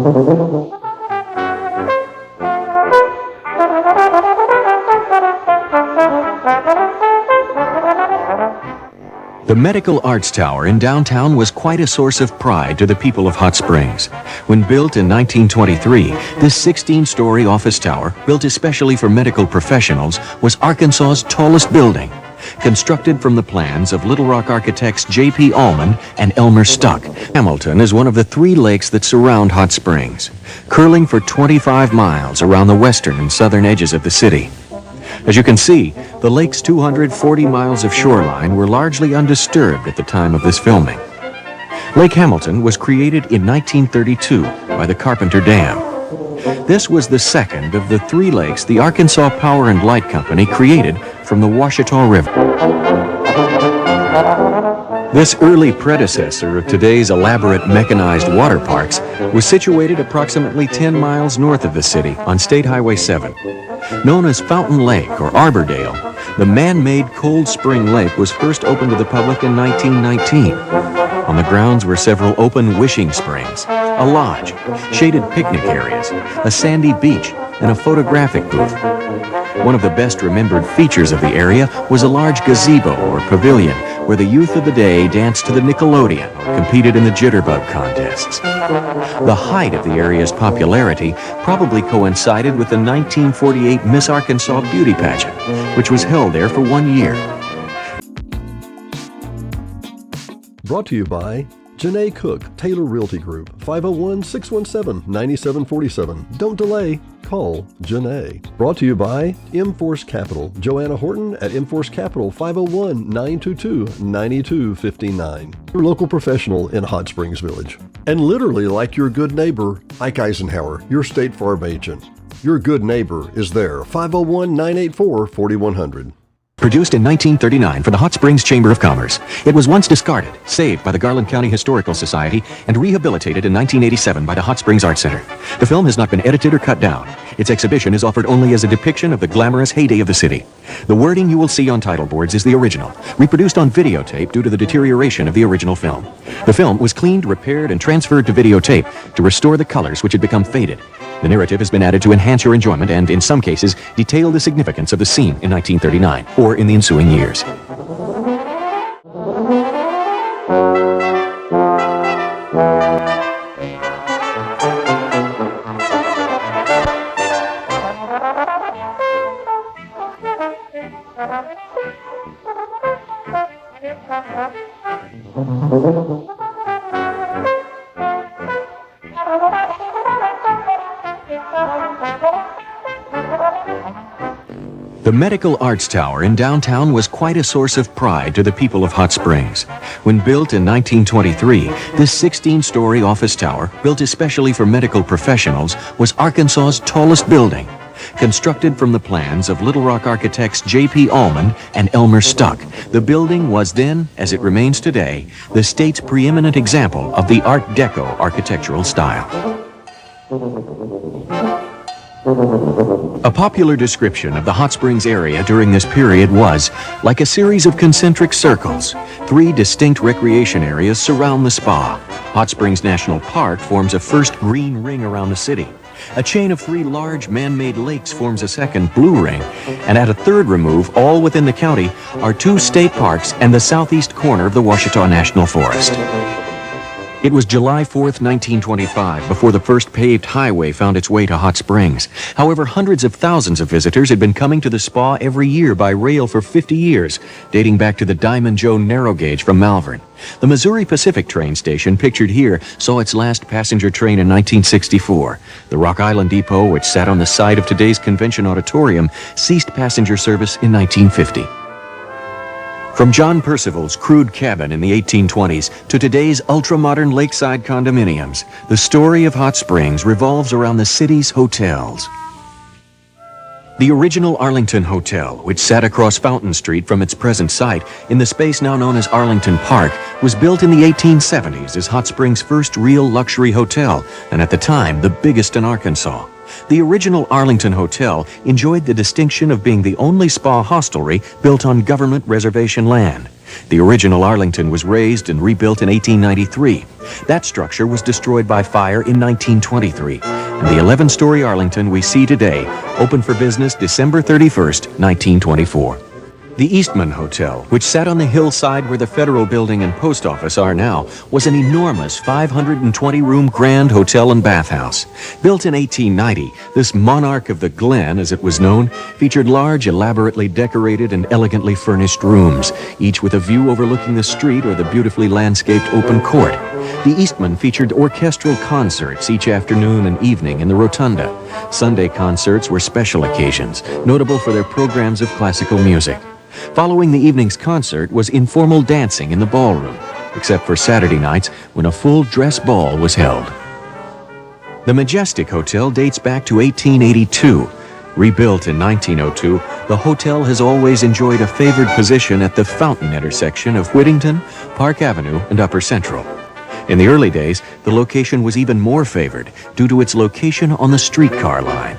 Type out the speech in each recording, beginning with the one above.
The Medical Arts Tower in downtown was quite a source of pride to the people of Hot Springs. When built in 1923, this 16-story office tower, built especially for medical professionals, was Arkansas's tallest building. Constructed from the plans of Little Rock architects J.P. Allman and Elmer Stuck, Hamilton is one of the 3 lakes that surround Hot Springs, curling for 25 miles around the western and southern edges of the city. As you can see, the lake's 240 miles of shoreline were largely undisturbed at the time of this filming. Lake Hamilton was created in 1932 by the Carpenter Dam. This was the second of the 3 lakes the Arkansas Power and Light Company created from the Washita River. This early predecessor of today's elaborate mechanized water parks was situated approximately 10 miles north of the city on State Highway 7. Known as Fountain Lake or Arbordale, the man-made Cold Spring Lake was first opened to the public in 1919. On the grounds were several open wishing springs, a lodge, shaded picnic areas, a sandy beach, and a photographic booth. One of the best remembered features of the area was a large gazebo or pavilion where the youth of the day danced to the Nickelodeon or competed in the jitterbug contests. The height of the area's popularity probably coincided with the 1948 Miss Arkansas Beauty Pageant, which was held there for 1 year. Brought to you by Janae Cook, Taylor Realty Group, 501-617-9747. Don't delay. Call Janae. Brought to you by M-Force Capital. Joanna Horton at M-Force Capital, 501-922-9259. Your local professional in Hot Springs Village. And literally like your good neighbor, Ike Eisenhower, your State Farm agent. Your good neighbor is there, 501-984-4100. Produced in 1939 for the Hot Springs Chamber of Commerce, it was once discarded, saved by the Garland County Historical Society, and rehabilitated in 1987 by the Hot Springs Art Center. The film has not been edited or cut down. Its exhibition is offered only as a depiction of the glamorous heyday of the city. The wording you will see on title boards is the original, reproduced on videotape due to the deterioration of the original film. The film was cleaned, repaired, and transferred to videotape to restore the colors which had become faded. The narrative has been added to enhance your enjoyment and, in some cases, detail the significance of the scene in 1939 or in the ensuing years. The Medical Arts Tower in downtown was quite a source of pride to the people of Hot Springs. When built in 1923, this 16-story office tower, built especially for medical professionals, was Arkansas's tallest building. Constructed from the plans of Little Rock architects J.P. Allman and Elmer Stuck, the building was then, as it remains today, the state's preeminent example of the Art Deco architectural style. A popular description of the Hot Springs area during this period was like a series of concentric circles. 3 distinct recreation areas surround the spa. Hot Springs National Park forms a first green ring around the city. A chain of 3 large man-made lakes forms a second blue ring, and at a third remove, all within the county, are 2 state parks and the southeast corner of the Washita National Forest. It was July 4th, 1925, before the first paved highway found its way to Hot Springs. However, hundreds of thousands of visitors had been coming to the spa every year by rail for 50 years, dating back to the Diamond Joe narrow gauge from Malvern. The Missouri Pacific train station, pictured here, saw its last passenger train in 1964. The Rock Island Depot, which sat on the site of today's convention auditorium, ceased passenger service in 1950. From John Percival's crude cabin in the 1820s to today's ultra-modern lakeside condominiums, the story of Hot Springs revolves around the city's hotels. The original Arlington Hotel, which sat across Fountain Street from its present site in the space now known as Arlington Park, was built in the 1870s as Hot Springs' first real luxury hotel, and at the time, the biggest in Arkansas. The original Arlington Hotel enjoyed the distinction of being the only spa hostelry built on government reservation land. The original Arlington was raised and rebuilt in 1893. That structure was destroyed by fire in 1923, and the 11-story Arlington we see today opened for business December 31st, 1924. The Eastman Hotel, which sat on the hillside where the Federal Building and Post Office are now, was an enormous 520-room grand hotel and bathhouse. Built in 1890, this monarch of the Glen, as it was known, featured large, elaborately decorated and elegantly furnished rooms, each with a view overlooking the street or the beautifully landscaped open court. The Eastman featured orchestral concerts each afternoon and evening in the rotunda. Sunday concerts were special occasions, notable for their programs of classical music. Following the evening's concert was informal dancing in the ballroom, except for Saturday nights when a full dress ball was held. The Majestic Hotel dates back to 1882. Rebuilt in 1902, the hotel has always enjoyed a favored position at the Fountain intersection of Whittington, Park Avenue, and Upper Central. In the early days, the location was even more favored due to its location on the streetcar line.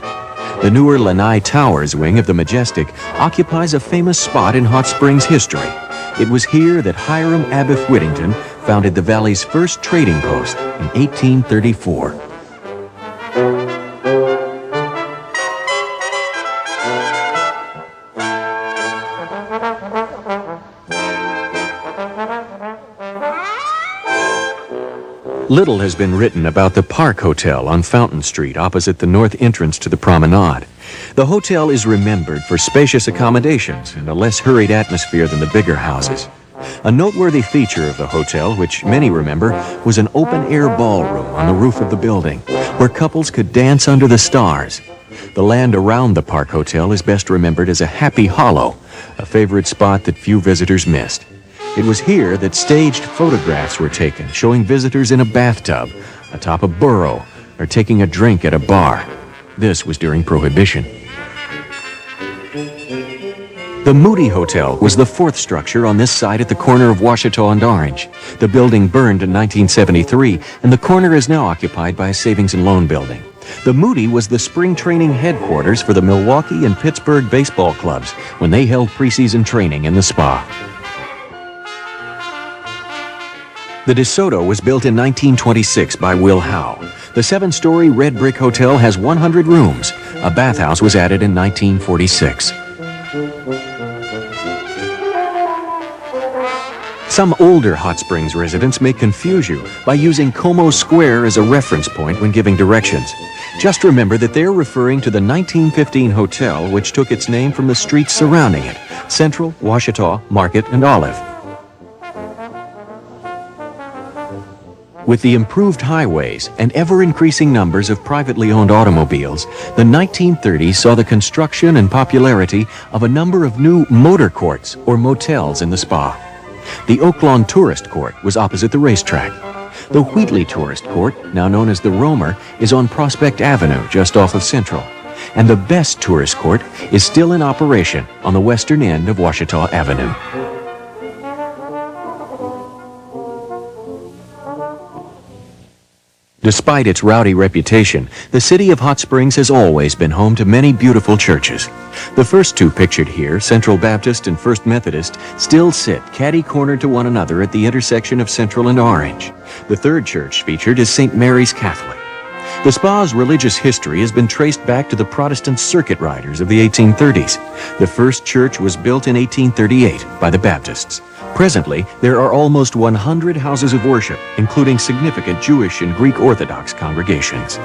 The newer Lanai Towers wing of the Majestic occupies a famous spot in Hot Springs history. It was here that Hiram Abiff Whittington founded the valley's first trading post in 1834. Little has been written about the Park Hotel on Fountain Street opposite the north entrance to the promenade. The hotel is remembered for spacious accommodations and a less hurried atmosphere than the bigger houses. A noteworthy feature of the hotel, which many remember, was an open-air ballroom on the roof of the building, where couples could dance under the stars. The land around the Park Hotel is best remembered as a Happy Hollow, a favorite spot that few visitors missed. It was here that staged photographs were taken, showing visitors in a bathtub, atop a burro, or taking a drink at a bar. This was during Prohibition. The Moody Hotel was the fourth structure on this side at the corner of Washita and Orange. The building burned in 1973, and the corner is now occupied by a savings and loan building. The Moody was the spring training headquarters for the Milwaukee and Pittsburgh baseball clubs when they held preseason training in the spa. The De Soto was built in 1926 by Will Howe. The 7-story red brick hotel has 100 rooms. A bathhouse was added in 1946. Some older Hot Springs residents may confuse you by using Como Square as a reference point when giving directions. Just remember that they're referring to the 1915 hotel, which took its name from the streets surrounding it: Central, Washita, Market, and Olive. With the improved highways and ever-increasing numbers of privately owned automobiles, the 1930s saw the construction and popularity of a number of new motor courts or motels in the spa. The Oaklawn Tourist Court was opposite the racetrack. The Wheatley Tourist Court, now known as the Romer, is on Prospect Avenue just off of Central. And the Best Tourist Court is still in operation on the western end of Washita Avenue. Despite its rowdy reputation, the city of Hot Springs has always been home to many beautiful churches. The first two pictured here, Central Baptist and First Methodist, still sit catty-cornered to one another at the intersection of Central and Orange. The third church featured is St. Mary's Catholic. The spa's religious history has been traced back to the Protestant circuit riders of the 1830s. The first church was built in 1838 by the Baptists. Presently, there are almost 100 houses of worship, including significant Jewish and Greek Orthodox congregations.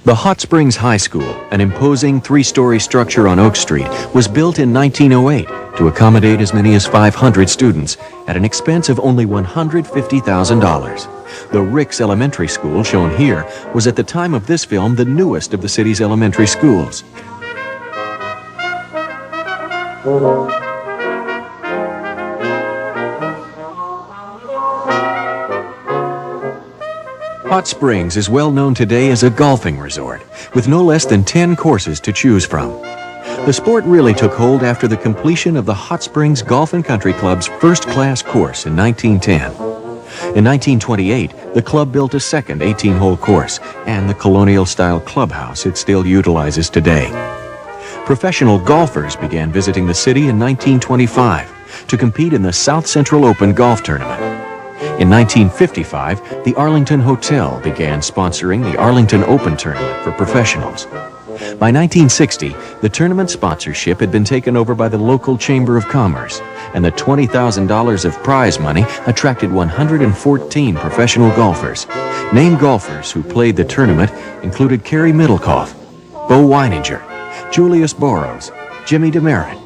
The Hot Springs High School, an imposing 3-story structure on Oak Street, was built in 1908 to accommodate as many as 500 students at an expense of only $150,000. The Ricks Elementary School, shown here, was at the time of this film the newest of the city's elementary schools. Hot Springs is well known today as a golfing resort, with no less than 10 courses to choose from. The sport really took hold after the completion of the Hot Springs Golf and Country Club's first-class course in 1910. In 1928, the club built a second 18-hole course and the colonial-style clubhouse it still utilizes today. Professional golfers began visiting the city in 1925 to compete in the South Central Open Golf Tournament. In 1955, the Arlington Hotel began sponsoring the Arlington Open Tournament for professionals. By 1960, the tournament sponsorship had been taken over by the local Chamber of Commerce, and the $20,000 of prize money attracted 114 professional golfers. Named golfers who played the tournament included Kerry Middlecoff, Bo Weininger, Julius Boros, Jimmy Demerit,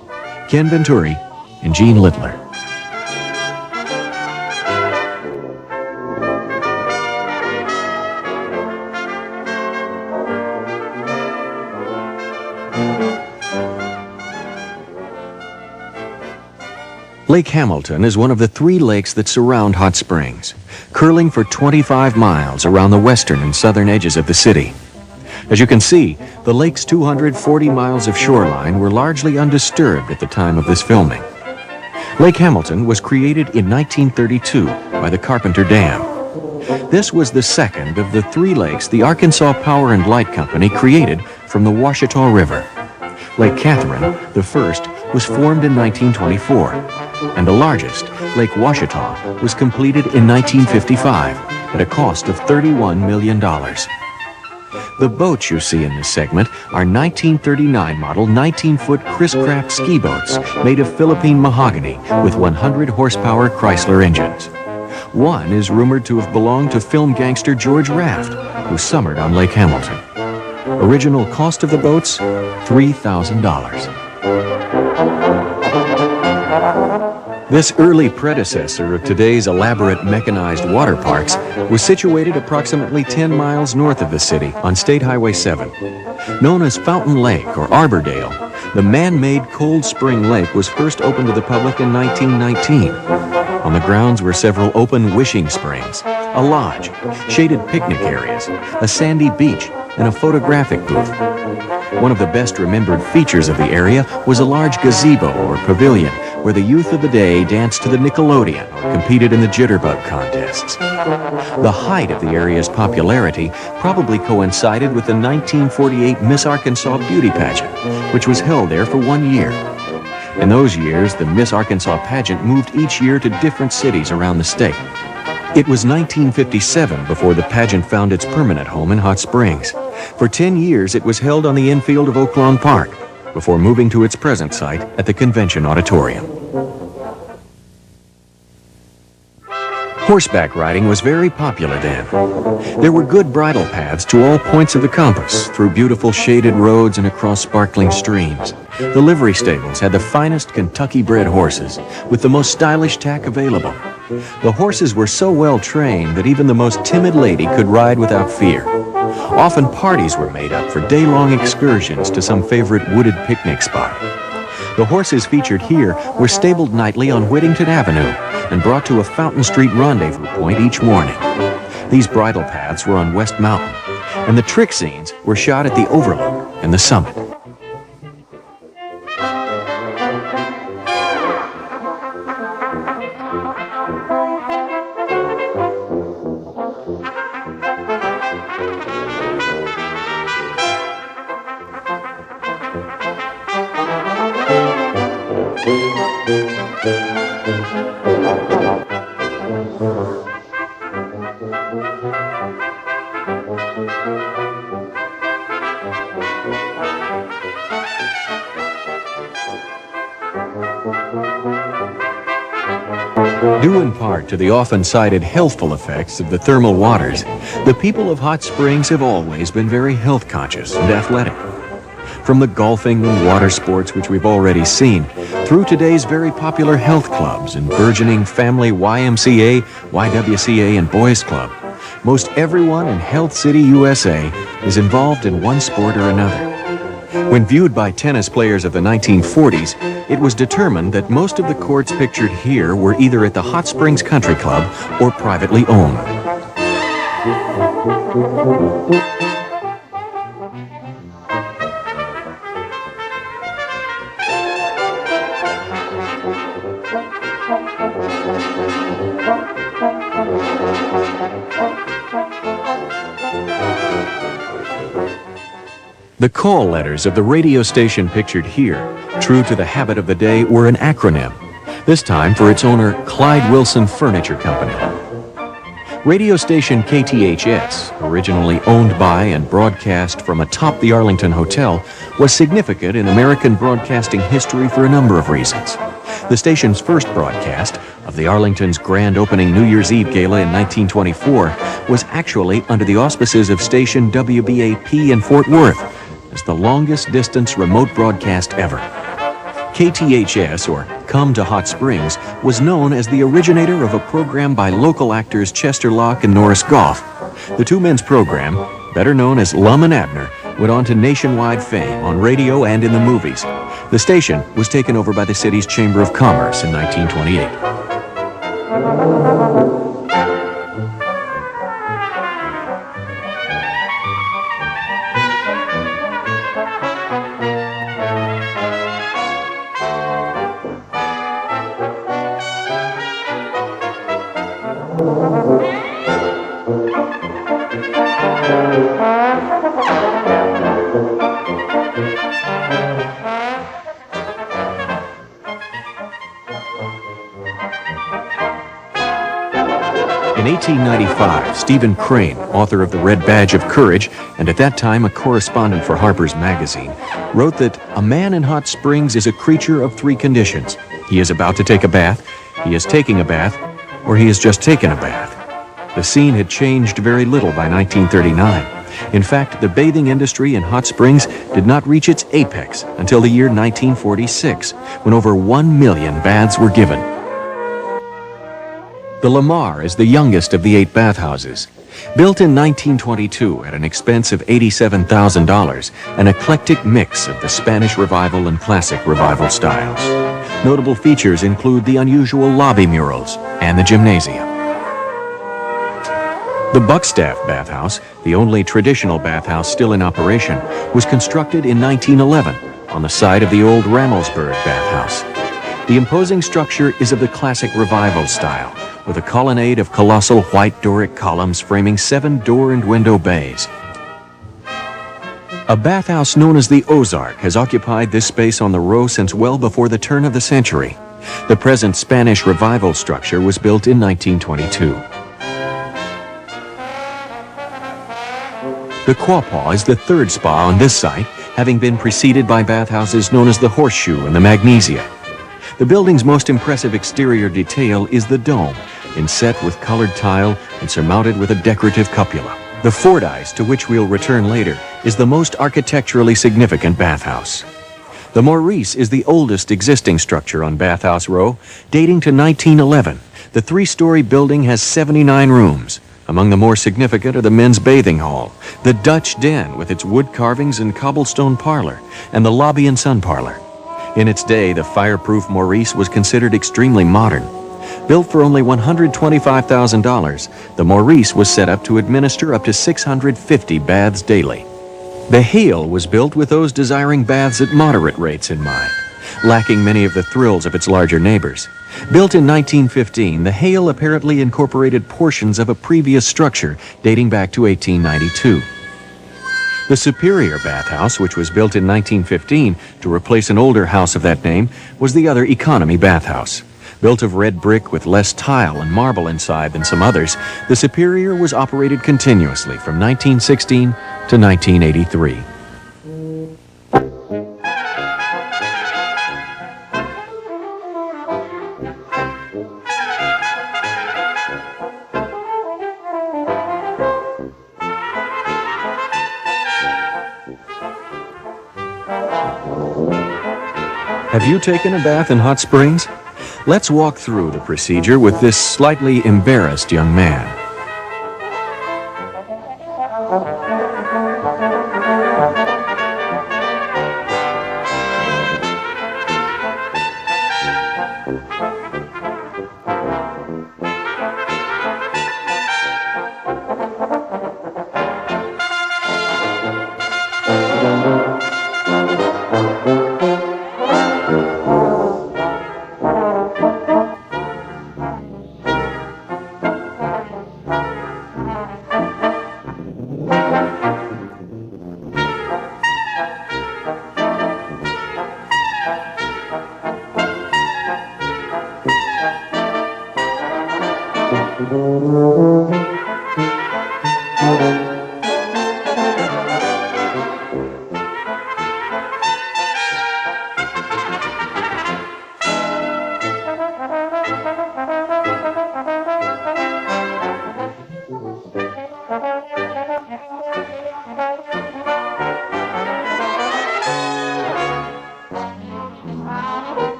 Ken Venturi, and Gene Littler. Lake Hamilton is one of the 3 lakes that surround Hot Springs, curling for 25 miles around the western and southern edges of the city. As you can see, the lake's 240 miles of shoreline were largely undisturbed at the time of this filming. Lake Hamilton was created in 1932 by the Carpenter Dam. This was the second of the 3 lakes the Arkansas Power and Light Company created from the Washita River. Lake Catherine, the first, was formed in 1924, and the largest, Lake Washita, was completed in 1955 at a cost of $31 million. The boats you see in this segment are 1939 model 19-foot ChrisCraft ski boats made of Philippine mahogany with 100 horsepower Chrysler engines. One is rumored to have belonged to film gangster George Raft, who summered on Lake Hamilton. Original cost of the boats, $3,000. This early predecessor of today's elaborate mechanized water parks was situated approximately 10 miles north of the city on State Highway 7. Known as Fountain Lake or Arbordale, the man-made Cold Spring Lake was first opened to the public in 1919. On the grounds were several open wishing springs, a lodge, shaded picnic areas, a sandy beach, and a photographic booth. One of the best remembered features of the area was a large gazebo or pavilion where the youth of the day danced to the Nickelodeon or competed in the jitterbug contests. The height of the area's popularity probably coincided with the 1948 Miss Arkansas Beauty Pageant, which was held there for 1 year. In those years, the Miss Arkansas pageant moved each year to different cities around the state. It was 1957 before the pageant found its permanent home in Hot Springs. For 10 years, it was held on the infield of Oaklawn Park, before moving to its present site at the Convention Auditorium. Horseback riding was very popular then. There were good bridle paths to all points of the compass, through beautiful shaded roads and across sparkling streams. The livery stables had the finest Kentucky-bred horses, with the most stylish tack available. The horses were so well trained that even the most timid lady could ride without fear. Often parties were made up for day-long excursions to some favorite wooded picnic spot. The horses featured here were stabled nightly on Whittington Avenue and brought to a Fountain Street rendezvous point each morning. These bridle paths were on West Mountain, and the trick scenes were shot at the Overlook and the Summit. Due in part to the often cited healthful effects of the thermal waters, the people of Hot Springs have always been very health conscious and athletic. From the golfing and water sports which we've already seen, through today's very popular health clubs and burgeoning family YMCA, YWCA, and Boys Club, most everyone in Health City, USA is involved in one sport or another. When viewed by tennis players of the 1940s, it was determined that most of the courts pictured here were either at the Hot Springs Country Club or privately owned. The call letters of the radio station pictured here, true to the habit of the day, were an acronym, this time for its owner, Clyde Wilson Furniture Company. Radio station KTHS, originally owned by and broadcast from atop the Arlington Hotel, was significant in American broadcasting history for a number of reasons. The station's first broadcast of the Arlington's grand opening New Year's Eve gala in 1924 was actually under the auspices of station WBAP in Fort Worth as the longest distance remote broadcast ever. KTHS, or Come to Hot Springs, was known as the originator of a program by local actors Chester Locke and Norris Goff. The two men's program, better known as Lum and Abner, went on to nationwide fame on radio and in the movies. The station was taken over by the city's Chamber of Commerce in 1928. In 1895, Stephen Crane, author of The Red Badge of Courage, and at that time a correspondent for Harper's Magazine, wrote that a man in hot springs is a creature of three conditions. He is about to take a bath, he is taking a bath, or he has just taken a bath. The scene had changed very little by 1939. In fact, the bathing industry in hot springs did not reach its apex until the year 1946, when over 1 million baths were given. The Lamar is the youngest of the 8 bathhouses. Built in 1922 at an expense of $87,000, an eclectic mix of the Spanish Revival and Classic Revival styles. Notable features include the unusual lobby murals and the gymnasium. The Buckstaff bathhouse, the only traditional bathhouse still in operation, was constructed in 1911 on the site of the old Ramelsburg bathhouse. The imposing structure is of the Classic Revival style, with a colonnade of colossal white Doric columns framing 7 door and window bays. A bathhouse known as the Ozark has occupied this space on the row since well before the turn of the century. The present Spanish Revival structure was built in 1922. The Quapaw is the third spa on this site, having been preceded by bathhouses known as the Horseshoe and the Magnesia. The building's most impressive exterior detail is the dome, inset with colored tile and surmounted with a decorative cupola. The Fordyce, to which we'll return later, is the most architecturally significant bathhouse. The Maurice is the oldest existing structure on Bathhouse Row, dating to 1911. The 3-story building has 79 rooms. Among the more significant are the men's bathing hall, the Dutch Den with its wood carvings and cobblestone parlor, and the lobby and sun parlor. In its day, the fireproof Maurice was considered extremely modern. Built for only $125,000, the Maurice was set up to administer up to 650 baths daily. The Hale was built with those desiring baths at moderate rates in mind, lacking many of the thrills of its larger neighbors. Built in 1915, the Hale apparently incorporated portions of a previous structure dating back to 1892. The Superior bathhouse, which was built in 1915 to replace an older house of that name, was the other economy bathhouse. Built of red brick with less tile and marble inside than some others, the Superior was operated continuously from 1916 to 1983. Have you taken a bath in hot springs? Let's walk through the procedure with this slightly embarrassed young man.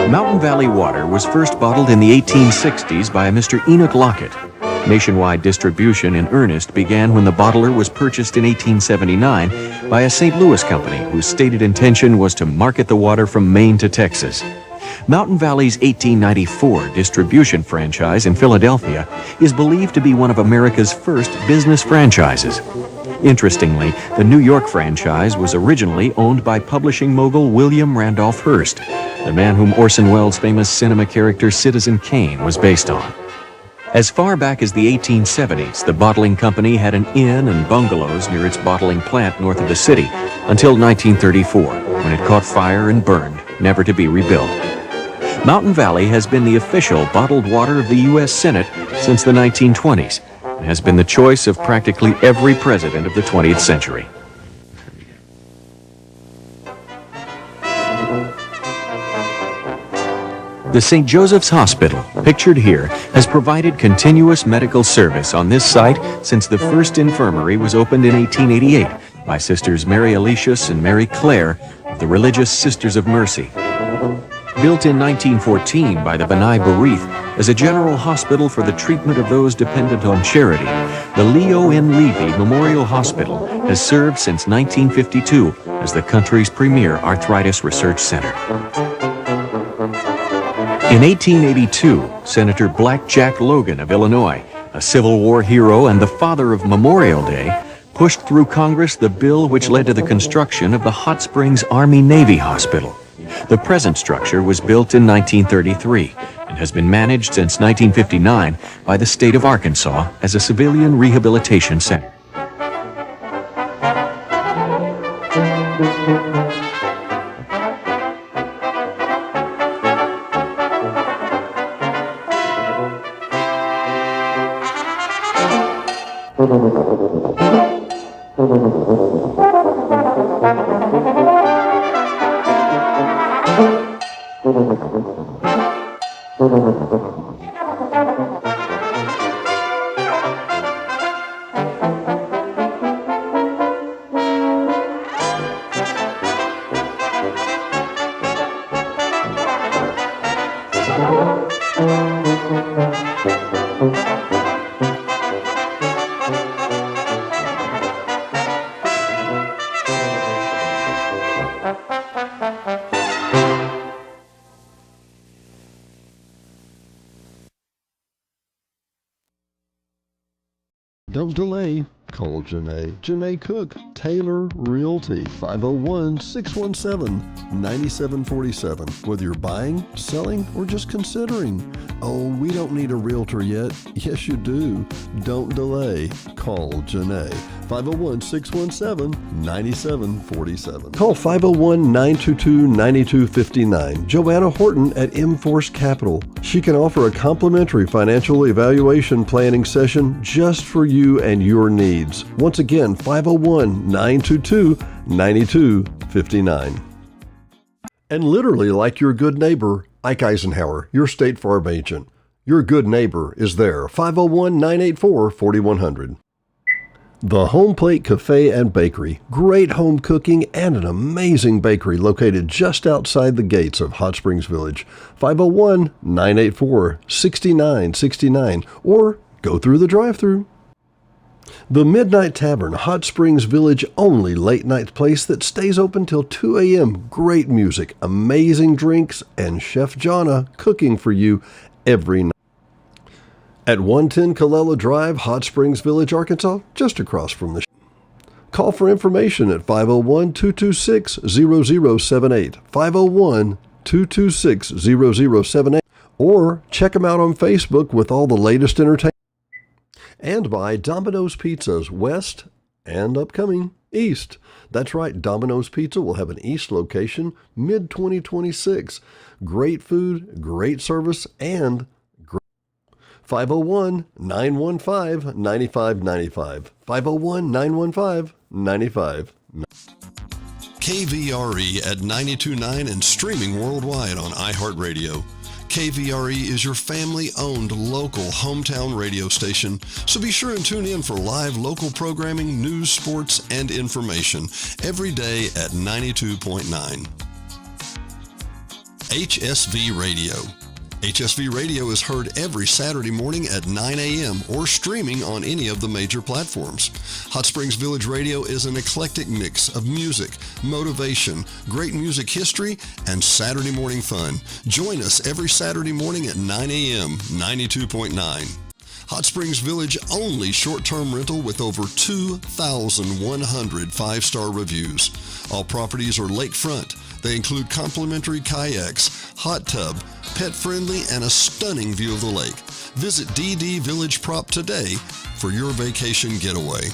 Mountain Valley water was first bottled in the 1860s by a Mr. Enoch Lockett. Nationwide distribution in earnest began when the bottler was purchased in 1879 by a St. Louis company whose stated intention was to market the water from Maine to Texas. Mountain Valley's 1894 distribution franchise in Philadelphia is believed to be one of America's first business franchises. Interestingly, the New York franchise was originally owned by publishing mogul William Randolph Hearst, the man whom Orson Welles' famous cinema character Citizen Kane was based on. As far back as the 1870s, the bottling company had an inn and bungalows near its bottling plant north of the city until 1934, when it caught fire and burned, never to be rebuilt. Mountain Valley has been the official bottled water of the U.S. Senate since the 1920s and has been the choice of practically every president of the 20th century. The St. Joseph's Hospital, pictured here, has provided continuous medical service on this site since the first infirmary was opened in 1888 by Sisters Mary Alicius and Mary Clare of the Religious Sisters of Mercy. Built in 1914 by the Benai Bereith as a general hospital for the treatment of those dependent on charity, the Leo N. Levy Memorial Hospital has served since 1952 as the country's premier arthritis research center. In 1882, Senator Black Jack Logan of Illinois a Civil War hero and the father of Memorial Day, pushed through Congress the bill which led to the construction of the Hot Springs Army-Navy Hospital. The present structure was built in 1933 and has been managed since 1959 by the state of Arkansas as a civilian rehabilitation center. Don't delay. Call Janae. Janae Cook, Taylor Realty, 501-617-9747. Whether you're buying, selling, or just considering. Oh, we don't need a realtor yet. Yes, you do. Don't delay. Call Janae. 501-617-9747. Call 501-922-9259. Joanna Horton at M-Force Capital. She can offer a complimentary financial evaluation planning session just for you and your needs. Once again, 501-922-9259. And literally like your good neighbor, Ike Eisenhower, your State Farm agent. Your good neighbor is there. 501-984-4100. The Home Plate Cafe and Bakery. Great home cooking and an amazing bakery located just outside the gates of Hot Springs Village. 501-984-6969 or go through the drive-thru. The Midnight Tavern, Hot Springs Village only late night place that stays open till 2 a.m. Great music, amazing drinks, and Chef Jonna cooking for you every night. At 110 Colella Drive, Hot Springs Village, Arkansas, just across from the Call for information at 501-226-0078, 501-226-0078, or check them out on Facebook with all the latest entertainment. And by Domino's Pizzas, West and upcoming East. That's right, Domino's Pizza will have an East location mid-2026. Great food, great service, and 501-915-9595. 501-915-9595. KVRE at 92.9 and streaming worldwide on iHeartRadio. KVRE is your family-owned local hometown radio station, so be sure and tune in for live local programming, news, sports, and information every day at 92.9. HSV Radio. HSV Radio is heard every Saturday morning at 9 a.m. or streaming on any of the major platforms. Hot Springs Village Radio is an eclectic mix of music, motivation, great music history, and Saturday morning fun. Join us every Saturday morning at 9 a.m., 92.9. Hot Springs Village only short-term rental with over 2,100 five-star reviews. All properties are lakefront. They include complimentary kayaks, hot tub, pet-friendly, and a stunning view of the lake. Visit DD Village Prop today for your vacation getaway.